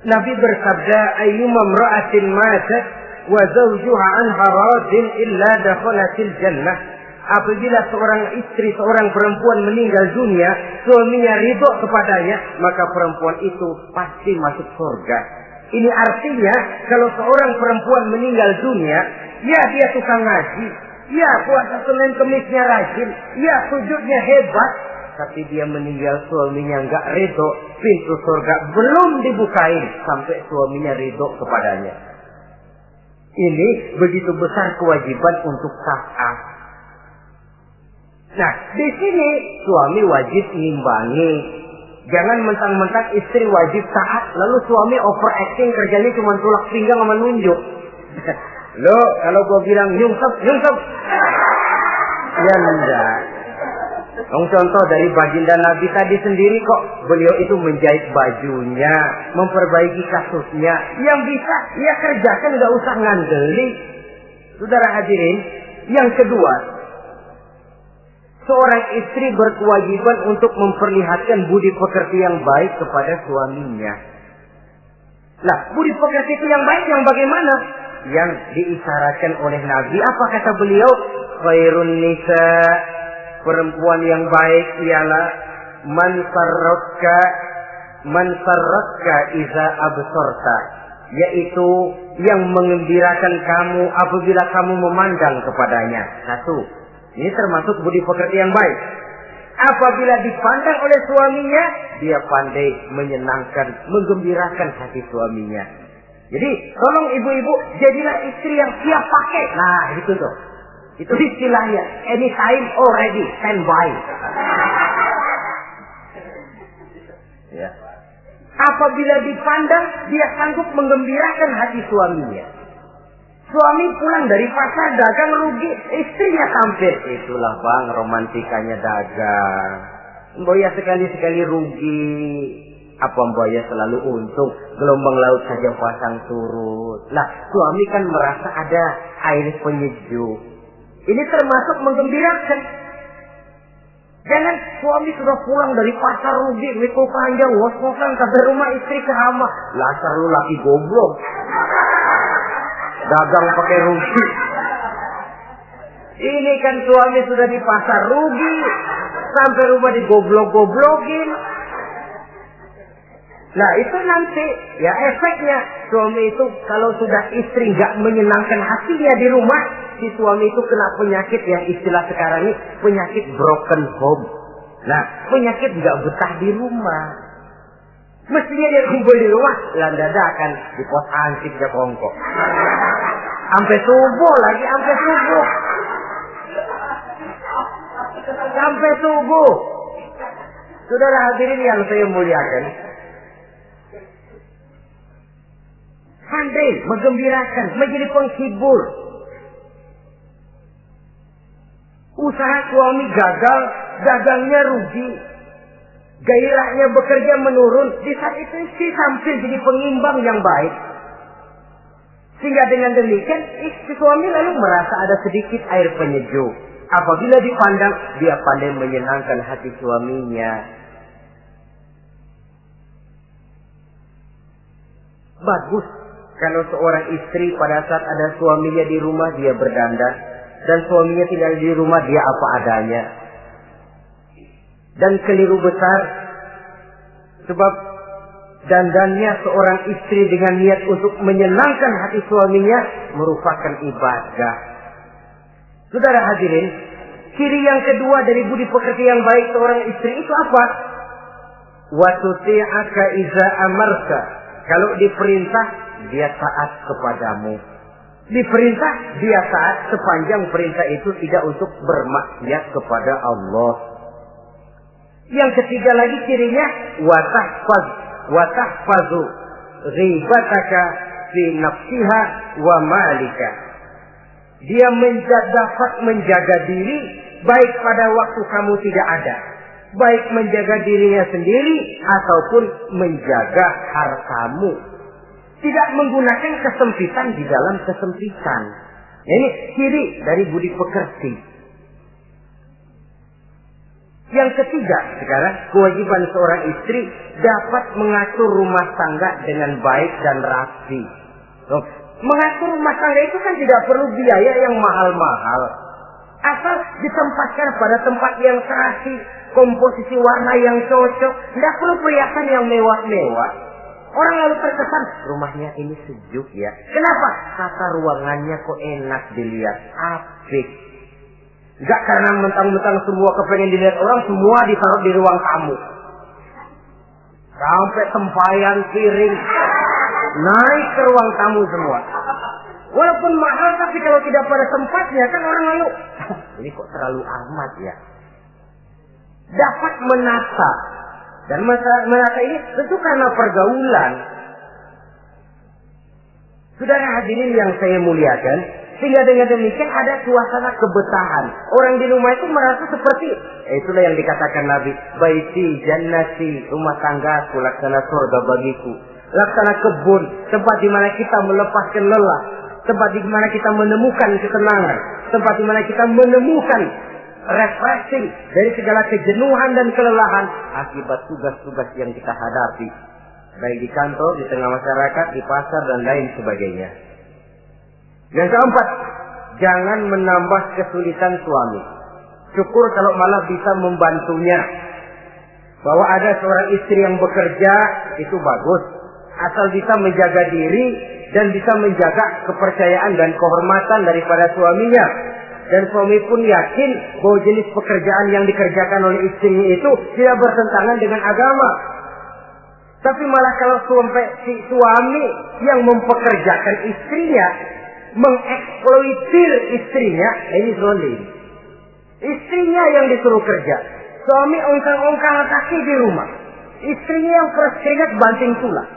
Nabi bersabda, "Ayyuma imra'atin matat wa zawjuha anha radin illa dakhalatil jannah Apabila seorang istri, seorang perempuan meninggal dunia, suaminya ridho kepadanya, maka perempuan itu pasti masuk surga. Ini artinya kalau seorang perempuan meninggal dunia, ya dia tukang ngaji, ya puasa Senin Kemisnya rajin, ya sujudnya hebat, tapi dia meninggal suaminya enggak ridho, pintu surga belum dibukain sampai suaminya ridho kepadanya. Ini begitu besar kewajiban untuk taat. Nah, di sini suami wajib ngimbangi. Jangan mentang-mentang istri wajib taat, lalu suami overacting, kerjanya cuma tulak pinggang sama nunjuk. Lo, kalau gua bilang nyungsep, ya enggak. Contoh dari baginda Nabi tadi sendiri kok, beliau itu menjahit bajunya, memperbaiki kasusnya. Yang bisa, ya kerjakan, nggak usah ngandeli. Saudara hadirin, yang kedua, seorang istri berkewajiban untuk memperlihatkan budi pekerti yang baik kepada suaminya. Lah, budi pekerti itu yang baik yang bagaimana? Yang diisyaratkan oleh Nabi. Apa kata beliau? Khairun nisa, perempuan yang baik ialah man sarratka iza absorta, yaitu yang mengembirakan kamu apabila kamu memandang kepadanya. Satu, ini termasuk budi pekerti yang baik. Apabila dipandang oleh suaminya, dia pandai menyenangkan, menggembirakan hati suaminya. Jadi, tolong ibu-ibu, jadilah istri yang siap pakai. Nah, itu tuh. Itu istilahnya. Anytime already, standby. Ya. Apabila dipandang, dia sanggup menggembirakan hati suaminya. Suami pulang dari pasar dagang rugi, istrinya tampil. Itulah bang, romantikanya dagang. Mboya sekali-sekali rugi. Apa mboya selalu untung? Gelombang laut saja pasang surut. Lah, suami kan merasa ada air penyejuk. Ini termasuk menggembirakan. Jangan suami sudah pulang dari pasar rugi, mikul panjang, ngos-ngosan sampai rumah istri kerama. Lasar lu laki goblok. Dagang pakai rugi. Ini kan suami sudah di pasar rugi, sampai rumah digoblok-goblokin. Nah itu nanti ya efeknya, suami itu kalau sudah istri nggak menyenangkan hatinya di rumah, si suami itu kena penyakit yang istilah sekarang ini penyakit broken home. Nah penyakit nggak betah di rumah. Mestinya dia kumpul di rumah, dadakan di pos ansip dia kongkok. Sampai subuh lagi, sampai subuh. Sampai subuh. Saudara hadirin yang saya muliakan. Pandai menggembirakan, menjadi penghibur. Usaha suami gagal, dagangnya rugi. Gairahnya bekerja menurun. Di saat itu istri tampil jadi pengimbang yang baik. Sehingga dengan demikian istri suami lalu merasa ada sedikit air penyejuk. Apabila dipandang, dia pandai menyenangkan hati suaminya. Bagus kalau seorang istri pada saat ada suaminya di rumah dia berdandan. Dan suaminya tidak di rumah dia apa adanya. Dan keliru besar. Sebab dandannya seorang istri dengan niat untuk menyenangkan hati suaminya merupakan ibadah. Saudara hadirin, ciri yang kedua dari budi pekerti yang baik seorang istri itu apa? Wa tuti'aka iza amarka. Kalau diperintah, dia taat kepadamu. Diperintah, dia taat sepanjang perintah itu tidak untuk bermaksiat kepada Allah. Yang ketiga lagi cirinya watahfazu ghibataka fi nafsiha wa malika. Dia dapat menjaga diri baik pada waktu kamu tidak ada, baik menjaga dirinya sendiri ataupun menjaga hartamu. Tidak menggunakan kesempitan di dalam kesempitan. Ini ciri dari budi pekerti. Yang ketiga, sekarang kewajiban seorang istri dapat mengatur rumah tangga dengan baik dan rapi. Mengatur rumah tangga itu kan tidak perlu biaya yang mahal-mahal. Asal ditempatkan pada tempat yang serasi, komposisi warna yang cocok, tidak perlu perhiasan yang mewah-mewah. Orang lalu terkesan, rumahnya ini sejuk ya. Kenapa? Tata ruangannya kok enak dilihat, apik. Enggak karena mentang-mentang semua kepengen dilihat orang, semua ditaruh di ruang tamu. Sampai tempayan piring naik ke ruang tamu semua. Walaupun mahal, tapi kalau tidak pada tempatnya kan orang lalu, ini kok terlalu amat ya. Dapat menata. Dan menata ini tentu karena pergaulan. Saudara hadirin yang saya muliakan, sehingga dengan demikian ada suasana kebetahan. Orang di rumah itu merasa seperti, itulah yang dikatakan Nabi, baiti jannati, rumah tanggaku laksana surga bagiku. Laksana kebun, tempat di mana kita melepaskan lelah, tempat di mana kita menemukan ketenangan, tempat di mana kita menemukan refreshing dari segala kejenuhan dan kelelahan akibat tugas-tugas yang kita hadapi, baik di kantor, di tengah masyarakat, di pasar dan lain sebagainya. Yang keempat, jangan menambah kesulitan suami. Syukur kalau malah bisa membantunya. Bahwa ada seorang istri yang bekerja itu bagus, asal bisa menjaga diri dan bisa menjaga kepercayaan dan kehormatan daripada suaminya. Dan suami pun yakin bahwa jenis pekerjaan yang dikerjakan oleh istrinya itu tidak bertentangan dengan agama. Tapi malah kalau si suami yang mempekerjakan istrinya, mengeksploitir istrinya, ini zolim. Istrinya yang disuruh kerja, suami ongkang-ongkang kaki di rumah, istrinya yang keras keringat banting tulang.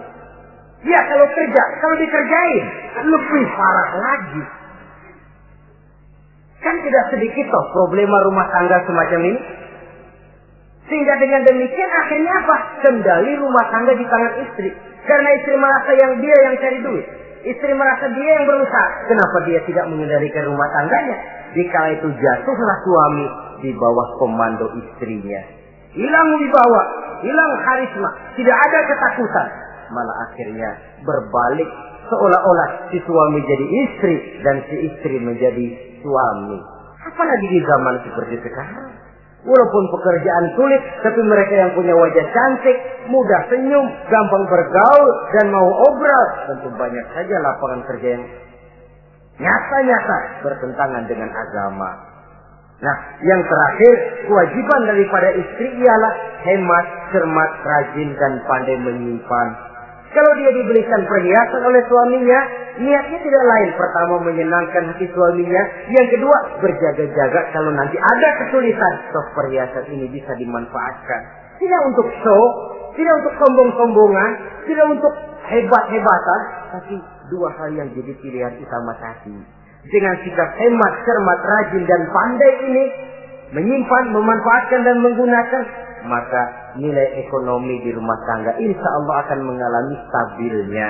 Ya kalau kerja, kalau dikerjain lebih parah lagi. Kan tidak sedikit toh problema rumah tangga semacam ini. Sehingga dengan demikian akhirnya apa? Kendali rumah tangga di tangan istri. Karena istri merasa dia yang cari duit. Istri merasa dia yang berusaha. Kenapa dia tidak mengendalikan rumah tangganya? Dikala itu jatuhlah suami di bawah komando istrinya. Hilang wibawa, hilang karisma, tidak ada ketakutan. Malah akhirnya berbalik seolah-olah si suami jadi istri dan si istri menjadi suami. Apalagi di zaman seperti sekarang. Walaupun pekerjaan sulit, tapi mereka yang punya wajah cantik, mudah senyum, gampang bergaul, dan mau obrol. Tentu banyak saja lapangan kerja yang nyata-nyata bertentangan dengan agama. Nah, yang terakhir, kewajiban daripada istri ialah hemat, cermat, rajin, dan pandai menyimpan. Kalau dia diberikan perhiasan oleh suaminya, niatnya tidak lain. Pertama, menyenangkan hati suaminya. Yang kedua, berjaga-jaga kalau nanti ada kesulitan, toh perhiasan ini bisa dimanfaatkan. Tidak untuk show, tidak untuk sombong-sombongan, tidak untuk hebat-hebatan, tapi dua hal yang jadi pilihan utama tadi. Dengan sikap hemat, cermat, rajin, dan pandai ini, menyimpan, memanfaatkan, dan menggunakan, maka nilai ekonomi di rumah tangga insya Allah akan mengalami stabilnya.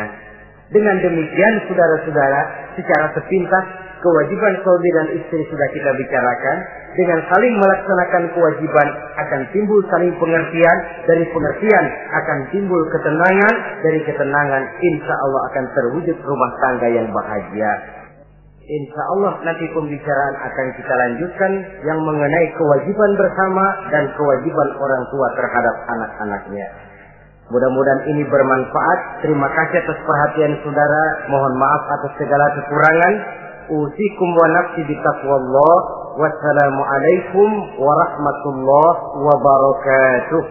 Dengan demikian saudara-saudara, secara sepintas kewajiban suami dan istri sudah kita bicarakan. Dengan saling melaksanakan kewajiban akan timbul saling pengertian, dari pengertian akan timbul ketenangan, dari ketenangan insya Allah akan terwujud rumah tangga yang bahagia. Insya Allah nanti pembicaraan akan kita lanjutkan yang mengenai kewajiban bersama dan kewajiban orang tua terhadap anak-anaknya. Mudah-mudahan ini bermanfaat. Terima kasih atas perhatian saudara. Mohon maaf atas segala kekurangan. Usikum wa nafsi bitaqwallah. Wassalamualaikum warahmatullahi wabarakatuh.